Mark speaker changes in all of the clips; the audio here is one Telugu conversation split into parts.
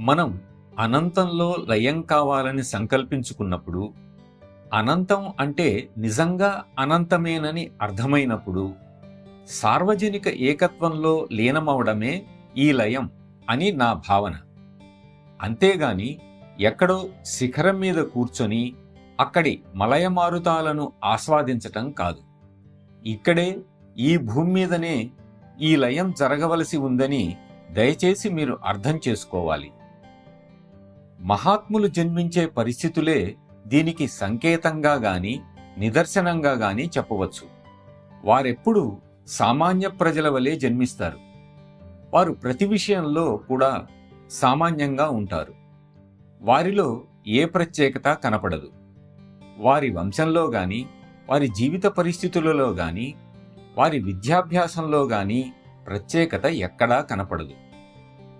Speaker 1: మనం అనంతంలో లయం కావాలని సంకల్పించుకున్నప్పుడు, అనంతం అంటే నిజంగా అనంతమేనని అర్థమైనప్పుడు, సార్వజనిక ఏకత్వంలో లీనమవడమే ఈ లయం అని నా భావన. అంతేగాని ఎక్కడో శిఖరం మీద కూర్చొని అక్కడి మలయమారుతాలను ఆస్వాదించటం కాదు. ఇక్కడే, ఈ భూమి మీదనే ఈ లయం జరగవలసి ఉందని దయచేసి మీరు అర్థం చేసుకోవాలి. మహాత్ములు జన్మించే పరిస్థితులే దీనికి సంకేతంగా గాని నిదర్శనంగా గాని చెప్పవచ్చు. వారెప్పుడూ సామాన్య ప్రజల వలె జన్మిస్తారు. వారు ప్రతి విషయంలో కూడా సామాన్యంగా ఉంటారు. వారిలో ఏ ప్రత్యేకత కనపడదు. వారి వంశంలో గాని, వారి జీవిత పరిస్థితులలో గాని, వారి విద్యాభ్యాసంలో గాని ప్రత్యేకత ఎక్కడా కనపడదు.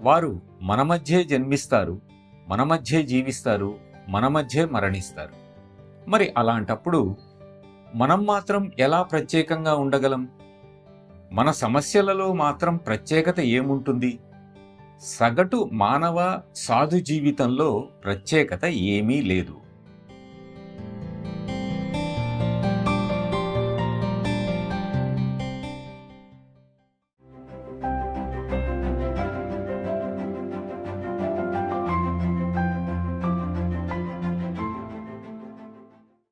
Speaker 1: వారు మన మధ్యే జన్మిస్తారు, మన మధ్యే జీవిస్తారు, మన మధ్యే మరణిస్తారు. మరి అలాంటప్పుడు మనం మాత్రం ఎలా ప్రత్యేకంగా ఉండగలం? మన సమస్యలలో మాత్రం ప్రత్యేకత ఏముంటుంది? సగటు మానవ సాధు జీవితంలో ప్రత్యేకత ఏమీ లేదు.